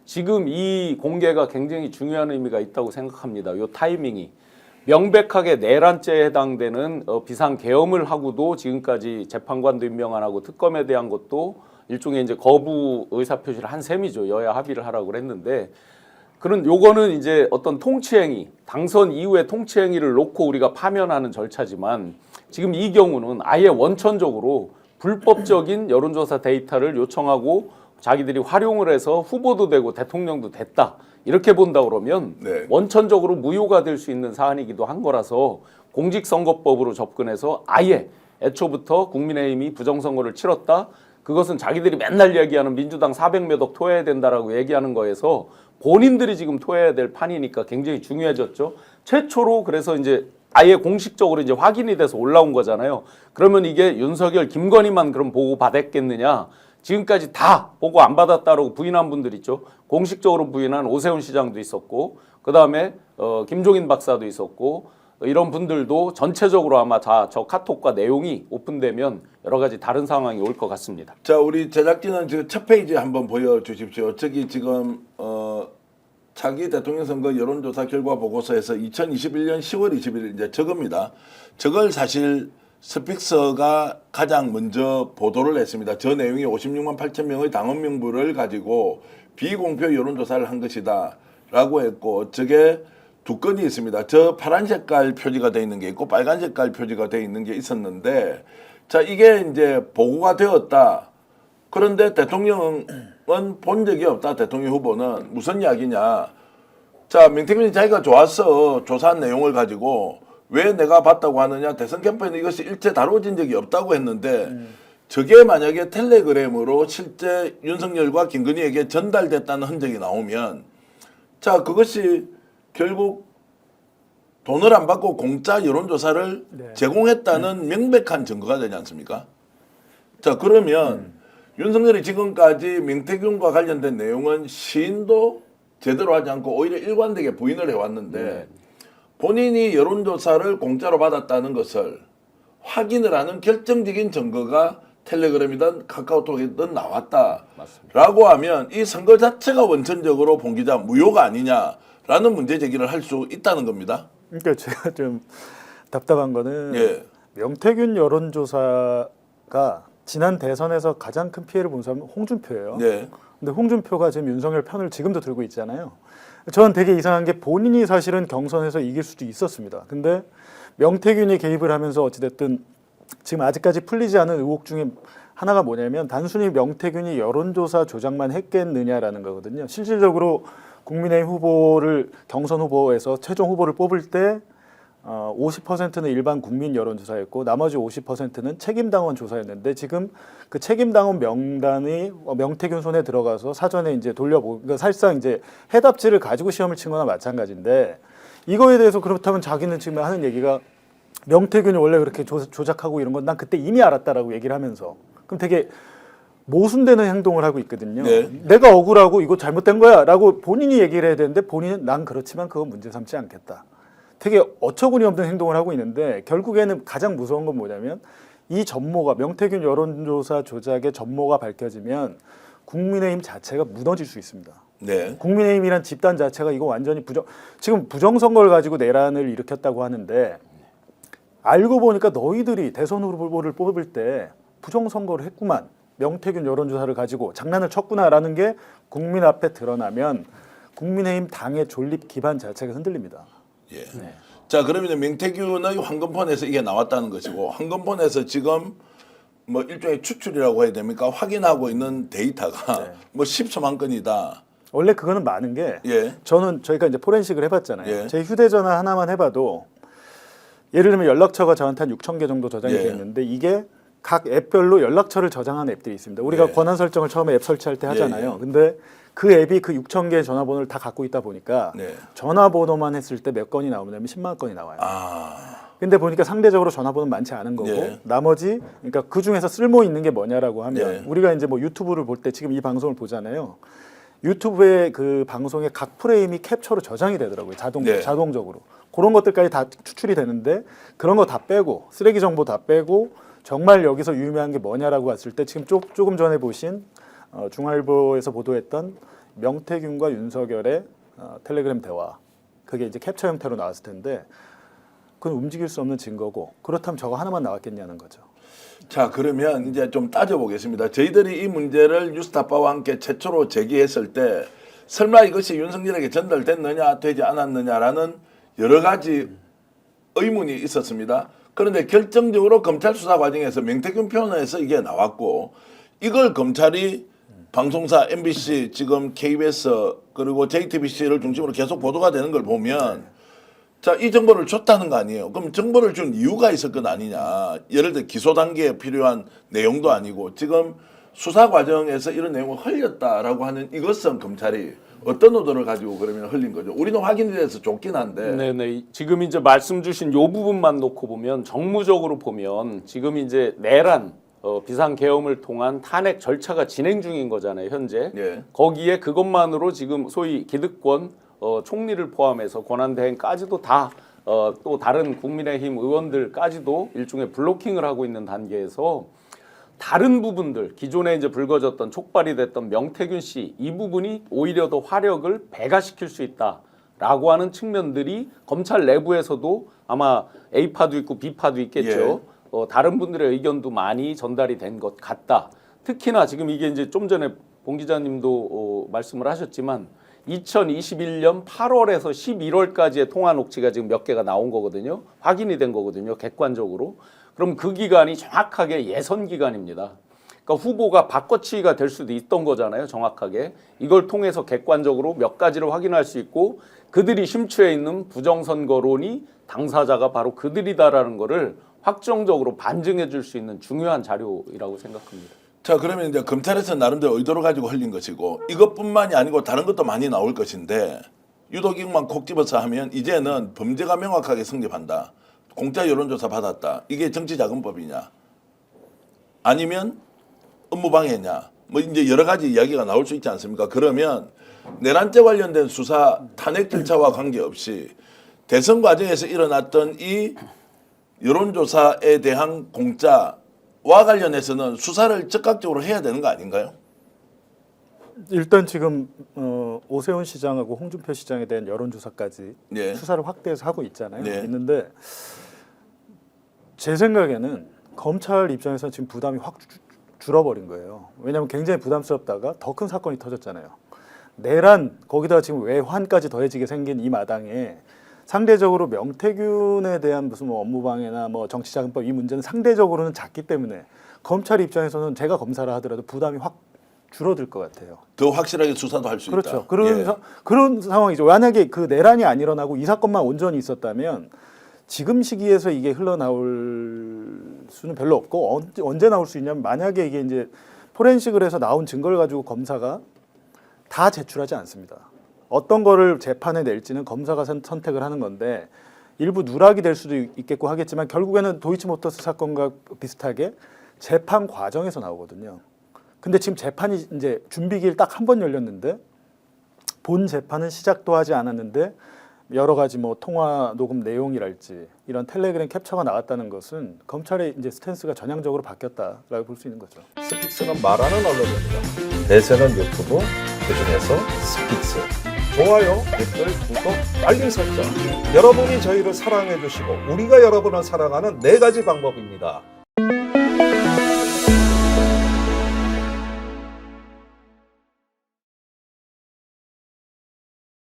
지금 이 공개가 굉장히 중요한 의미가 있다고 생각합니다. 요 타이밍이 명백하게 내란죄에 해당되는 비상계엄을 하고도 지금까지 재판관도 임명 안 하고 특검에 대한 것도 일종의 이제 거부 의사표시를 한 셈이죠. 여야 합의를 하라고 그랬는데 그런 요거는 이제 어떤 통치행위, 당선 이후의 통치행위를 놓고 우리가 파면하는 절차지만 지금 이 경우는 아예 원천적으로 불법적인 여론조사 데이터를 요청하고 자기들이 활용을 해서 후보도 되고 대통령도 됐다. 이렇게 본다 그러면 원천적으로 무효가 될 수 있는 사안이기도 한 거라서 공직선거법으로 접근해서 아예 애초부터 국민의힘이 부정선거를 치렀다. 그것은 자기들이 맨날 얘기하는 민주당 400몇 억 토해야 된다라고 얘기하는 거에서 본인들이 지금 토해야 될 판이니까 굉장히 중요해졌죠. 최초로 그래서 이제 아예 공식적으로 이제 확인이 돼서 올라온 거잖아요. 그러면 이게 윤석열, 김건희만 그럼 보고 받았겠느냐? 지금까지 다 보고 안 받았다라고 부인한 분들 있죠. 공식적으로 부인한 오세훈 시장도 있었고, 그 다음에 김종인 박사도 있었고, 이런 분들도 전체적으로 아마 다 저 카톡과 내용이 오픈되면 여러 가지 다른 상황이 올 것 같습니다. 자, 우리 제작진은 지금 첫 페이지 한번 보여주십시오. 저기 지금 차기 대통령 선거 여론조사 결과 보고서에서 2021년 10월 20일 이제 저겁니다. 저걸 사실 스픽서가 가장 먼저 보도를 했습니다. 저 내용이 56만 8천 명의 당원 명부를 가지고 비공표 여론조사를 한 것이다 라고 했고, 저게 두 건이 있습니다. 저 파란 색깔 표지가 되어 있는 게 있고 빨간 색깔 표지가 되어 있는 게 있었는데, 자, 이게 이제 보고가 되었다. 그런데 대통령은 본 적이 없다. 대통령 후보는 무슨 이야기냐. 자, 명태균이 자기가 좋았어. 조사한 내용을 가지고 왜 내가 봤다고 하느냐. 대선 캠페인에 이것이 일체 다뤄진 적이 없다고 했는데 저게 만약에 텔레그램으로 실제 윤석열과 김건희에게 전달됐다는 흔적이 나오면, 자, 그것이 결국 돈을 안 받고 공짜 여론조사를 제공했다는 명백한 증거가 되지 않습니까? 자, 그러면 윤석열이 지금까지 명태균과 관련된 내용은 시인도 제대로 하지 않고 오히려 일관되게 부인을 해왔는데 본인이 여론조사를 공짜로 받았다는 것을 확인을 하는 결정적인 증거가 텔레그램이든 카카오톡이든 나왔다라고 하면 이 선거 자체가 원천적으로 봉 기자 무효가 아니냐라는 문제 제기를 할 수 있다는 겁니다. 그러니까 제가 좀 답답한 거는 명태균 여론조사가 지난 대선에서 가장 큰 피해를 본 사람은 홍준표예요. 근데 홍준표가 지금 윤석열 편을 지금도 들고 있잖아요. 저는 되게 이상한 게 본인이 사실은 경선에서 이길 수도 있었습니다. 근데 명태균이 개입을 하면서 어찌됐든 지금 아직까지 풀리지 않은 의혹 중에 하나가 뭐냐면 단순히 명태균이 여론조사 조작만 했겠느냐라는 거거든요. 실질적으로 국민의힘 후보를 경선 후보에서 최종 후보를 뽑을 때 50%는 일반 국민 여론조사였고 나머지 50%는 책임당원 조사였는데 지금 그 책임당원 명단이 명태균 손에 들어가서 사전에 이제 돌려보고 그러니까 사실상 이제 해답지를 가지고 시험을 친 거나 마찬가지인데 이거에 대해서 그렇다면 자기는 지금 하는 얘기가 명태균이 원래 그렇게 조작하고 이런 건 난 그때 이미 알았다라고 얘기를 하면서 그럼 되게 모순되는 행동을 하고 있거든요. 내가 억울하고 이거 잘못된 거야 라고 본인이 얘기를 해야 되는데 본인은 난 그렇지만 그건 문제 삼지 않겠다. 되게 어처구니 없는 행동을 하고 있는데 결국에는 가장 무서운 건 뭐냐면 이 전모가 명태균 여론조사 조작의 전모가 밝혀지면 국민의힘 자체가 무너질 수 있습니다. 국민의힘이란 집단 자체가 이거 완전히 지금 부정선거를 가지고 내란을 일으켰다고 하는데 알고 보니까 너희들이 대선 후보를 뽑을 때 부정선거를 했구만. 명태균 여론조사를 가지고 장난을 쳤구나라는 게 국민 앞에 드러나면 국민의힘 당의 존립 기반 자체가 흔들립니다. 자, 그러면 명태균의 황금폰에서 이게 나왔다는 것이고 황금폰에서 지금 뭐 일종의 추출이라고 해야 됩니까? 확인하고 있는 데이터가 뭐 10초만 건이다. 원래 그거는 많은 게 저희가 이제 포렌식을 해봤잖아요. 제 휴대전화 하나만 해봐도 예를 들면 연락처가 저한테 한 6,000개 정도 저장이 돼 있는데 이게 각 앱별로 연락처를 저장한 앱들이 있습니다. 우리가 권한 설정을 처음에 앱 설치할 때 하잖아요. 근데 그 앱이 그 6,000개의 전화번호를 다 갖고 있다 보니까 전화번호만 했을 때 몇 건이 나오냐면 10만 건이 나와요. 근데 보니까 상대적으로 전화번호는 많지 않은 거고 나머지 그러니까 그 중에서 쓸모 있는 게 뭐냐라고 하면 우리가 이제 뭐 유튜브를 볼 때 지금 이 방송을 보잖아요. 유튜브의 그 방송의 각 프레임이 캡처로 저장이 되더라고요. 자동적으로. 그런 것들까지 다 추출이 되는데 그런 거 다 빼고 쓰레기 정보 다 빼고 정말 여기서 유의미한 게 뭐냐라고 봤을 때 지금 조금 전에 보신 중앙일보에서 보도했던 명태균과 윤석열의 텔레그램 대화, 그게 이제 캡처 형태로 나왔을 텐데 그건 움직일 수 없는 증거고, 그렇다면 저거 하나만 나왔겠냐는 거죠. 자, 그러면 이제 좀 따져보겠습니다. 저희들이 이 문제를 뉴스타파와 함께 최초로 제기했을 때 설마 이것이 윤석열에게 전달됐느냐 되지 않았느냐라는 여러 가지 의문이 있었습니다. 그런데 결정적으로 검찰 수사 과정에서 명태균 표현에서 이게 나왔고, 이걸 검찰이 방송사 MBC, 지금 KBS 그리고 JTBC를 중심으로 계속 보도가 되는 걸 보면 자, 이 정보를 줬다는 거 아니에요. 그럼 정보를 준 이유가 있을 것 아니냐. 예를 들어 기소 단계에 필요한 내용도 아니고 지금 수사 과정에서 이런 내용을 흘렸다라고 하는 이것은 검찰이 어떤 의도를 가지고 그러면 흘린 거죠. 우리는 확인이 돼서 좋긴 한데. 네네. 지금 이제 말씀 주신 요 부분만 놓고 보면, 정무적으로 보면 지금 이제 내란 비상계엄을 통한 탄핵 절차가 진행 중인 거잖아요, 현재. 예. 거기에 그것만으로 지금 소위 기득권 총리를 포함해서 권한대행까지도 다 또 다른 국민의힘 의원들까지도 일종의 블로킹을 하고 있는 단계에서 다른 부분들, 기존에 이제 불거졌던 촉발이 됐던 명태균 씨, 이 부분이 오히려 더 화력을 배가시킬 수 있다라고 하는 측면들이 검찰 내부에서도 아마 A파도 있고 B파도 있겠죠. 다른 분들의 의견도 많이 전달이 된 것 같다. 특히나 지금 이게 이제 좀 전에 봉 기자님도 말씀을 하셨지만 2021년 8월에서 11월까지의 통화 녹취가 지금 몇 개가 나온 거거든요. 확인이 된 거거든요. 객관적으로. 그럼 그 기간이 정확하게 예선 기간입니다. 그러니까 후보가 바꿔치기가 될 수도 있던 거잖아요. 정확하게. 이걸 통해서 객관적으로 몇 가지를 확인할 수 있고, 그들이 심취해 있는 부정선거론이 당사자가 바로 그들이다라는 거를 확정적으로 반증해 줄 수 있는 중요한 자료라고 생각합니다. 자, 그러면 이제 검찰에서 나름대로 의도를 가지고 흘린 것이고, 이것뿐만이 아니고 다른 것도 많이 나올 것인데, 유독 이것만 콕 집어서 하면 이제는 범죄가 명확하게 성립한다. 공짜 여론조사 받았다. 이게 정치자금법이냐? 아니면 업무방해냐? 뭐 이제 여러 가지 이야기가 나올 수 있지 않습니까? 그러면 내란죄 관련된 수사 탄핵 절차와 관계없이 대선 과정에서 일어났던 이 여론조사에 대한 공짜와 관련해서는 수사를 적극적으로 해야 되는 거 아닌가요? 일단 지금 오세훈 시장하고 홍준표 시장에 대한 여론조사까지 네. 수사를 확대해서 하고 있잖아요. 네. 있는데 제 생각에는 검찰 입장에서 지금 부담이 확 줄어버린 거예요. 왜냐하면 굉장히 부담스럽다가 더 큰 사건이 터졌잖아요. 내란, 거기다가 지금 외환까지 더해지게 생긴 이 마당에 상대적으로 명태균에 대한 무슨 뭐 업무방해나 뭐 정치자금법 이 문제는 상대적으로는 작기 때문에 검찰 입장에서는 제가 검사를 하더라도 부담이 확 줄어들 것 같아요. 더 확실하게 수사도 할 수 있다. 그렇죠. 그런 상황이죠. 만약에 그 내란이 안 일어나고 이 사건만 온전히 있었다면 지금 시기에서 이게 흘러나올 수는 별로 없고, 언제 나올 수 있냐면 만약에 이게 이제 포렌식을 해서 나온 증거를 가지고 검사가 다 제출하지 않습니다. 어떤 거를 재판에 낼지는 검사가 선택을 하는 건데, 일부 누락이 될 수도 있겠고 하겠지만 결국에는 도이치모터스 사건과 비슷하게 재판 과정에서 나오거든요. 근데 지금 재판이 이제 준비기일 딱 한 번 열렸는데 본 재판은 시작도 하지 않았는데 여러 가지 뭐 통화 녹음 내용이랄지 이런 텔레그램 캡처가 나왔다는 것은 검찰의 이제 스탠스가 전향적으로 바뀌었다라고 볼 수 있는 거죠. 스픽스는 말하는 언론입니다. 대세는 유튜브, 그중에서 스픽스. 좋아요, 댓글, 구독, 알림 설정. 여러분이 저희를 사랑해 주시고 우리가 여러분을 사랑하는 4가지 방법입니다.